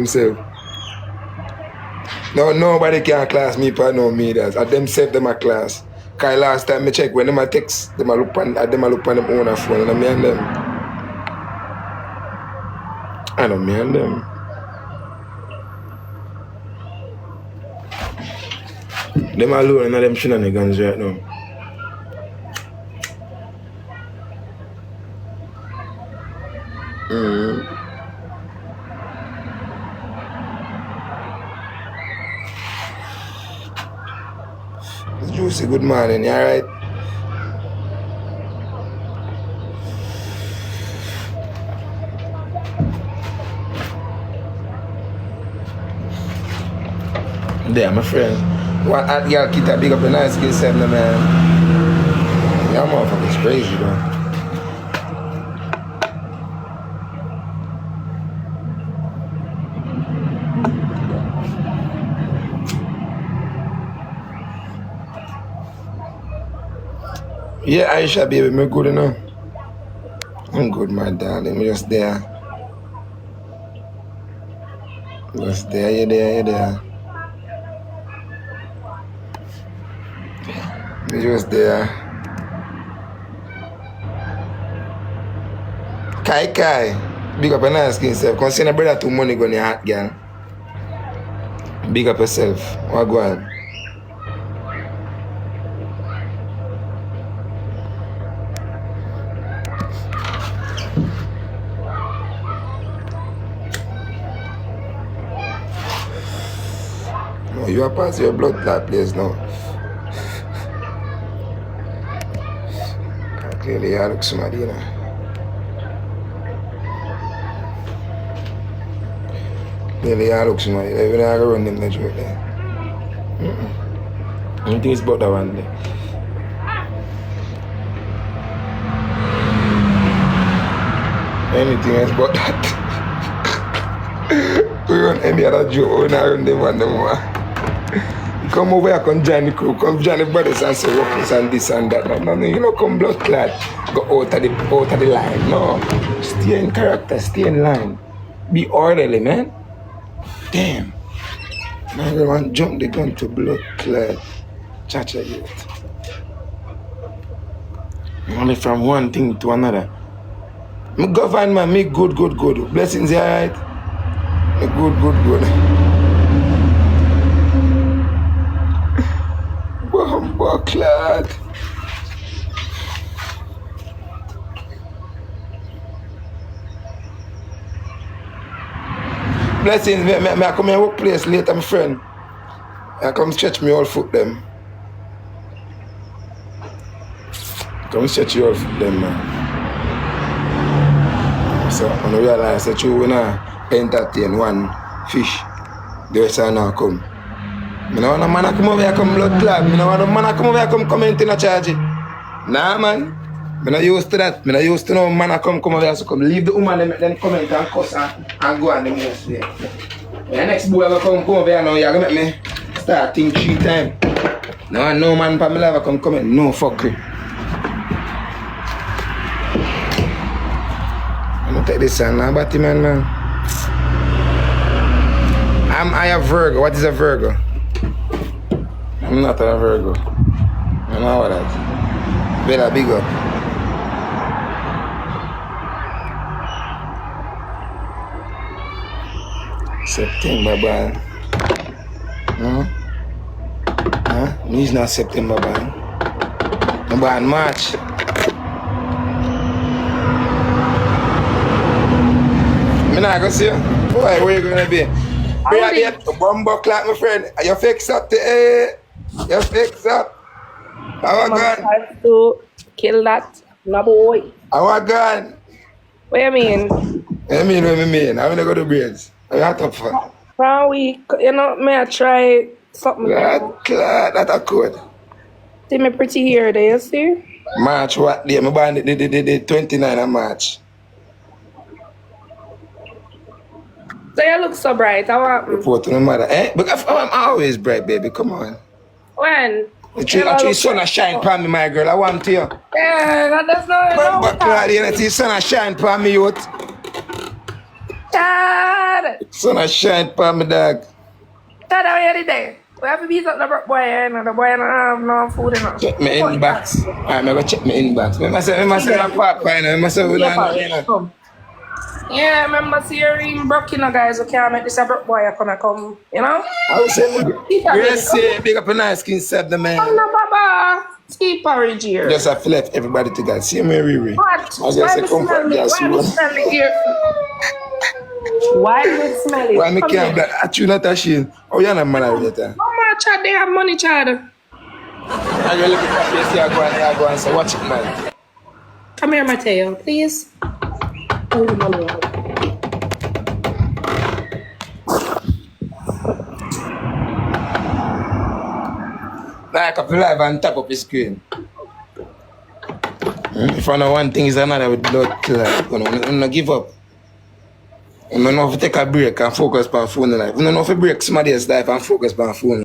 themselves. No, nobody can class me for no meters. At themselves, them a class. Cause last time I check, when them a text, them a look on them own phone, and me and them. I know me and them. Them alone and them shenanigans right now. Juicy, good morning, you alright? There, my friend. One hot girl kid a big up a nice skill set, man. Y'all motherfuckers crazy, bro. Yeah, Aisha, baby, me good enough. I'm good, my darling. Me just there. Just there, you there. Me just there. Kai. Big up a nice skin self. Consider brother too money going your hot girl. Big up yourself. What go on? No, you are past your blood clot place now. Clearly, you look somebody, you know. Clearly, you look somebody. Even I run them the joke there. I think it's about that one there. Anything else but that. We run any other joke, we don't run them one no more. Come over here, come join the crew, come join the brothers and say workers and this and that. No, you know, come blood clot, go out of the line. No, stay in character, stay in line. Be orderly, man. Damn. Man, everyone jump the gun to blood clot. Chacha youth. Only from one thing to another. Me govern, man, me good. Blessings, you alright? Me good. Bumbo clad. Blessings, me I come in workplace later, my friend. I come stretch me all foot them. Come stretch you all foot them, man. So when I realize that you wanna entertain one fish, the rest are now come. I don't want a man to come over here come blood clot. I don't want a man to come over here come comment in a charge. Nah, man. I'm not used to that. I'm not used to no man to come over here so come leave the woman then comment and cuss and go on the most there. The next boy will come over here now, you're going to make me start think 3 times. No man for me life come comment. No fuckery. I'm going to take this one now, Batty man. I a Virgo. What is a Virgo? I'm not a Virgo. I know what that. Better big up. September ban. No? Huh? It's not September ban. No ban March. I'm not gonna see you. Boy, where you gonna be? Where you at? Bumbo clock, my friend. You fix up the You fix up. How a gun? Have to kill that, no boy. How a gun? What you mean? What you mean? I'm gonna go to brains. I got up for. For a week, you know, may I try something. That a code. See me pretty hair there, you see? March what day? I'm born the 29th of March. So you look so bright. I want. Report to my mother. Eh? But I'm always bright, baby. Come on. When? The tree sun shine upon me, my girl. I want to you. Yeah, that's not. But Claudia, the sun shine upon me, youth. Dad. that? Son of shine pa me dog. That way there. We have to beat up the broke boy, and the boy don't have no food enough. Check my inbox. Alright, me go check my inbox. Me must say my papa, you know. Me must say we don't know, you know. Come. Yeah, remember see your ring broke, you know, guys. We can't make this a broke boy come, you know? I would say, yes, yeah, big up a nice skin set the man. Come now, Papa. Keep porridge here. Just have left everybody together. See me, Riri. What? I just Why say, me come smell for me? gas. Why me smell me here? Why me smell it? Why me Come can't here. black? At you not a shame. Oh, you're not married later. Mama, Chad, they have money, Chad. And you're looking for a place you go and say, watch it, man. Come here, Mateo, please. Oh, money. Like up live and tap up the screen. If I know one thing is another with blood clot, I'm not give up. I don't know if to take a break and focus on phone life. I don't know if to break somebody else's life and focus on phone.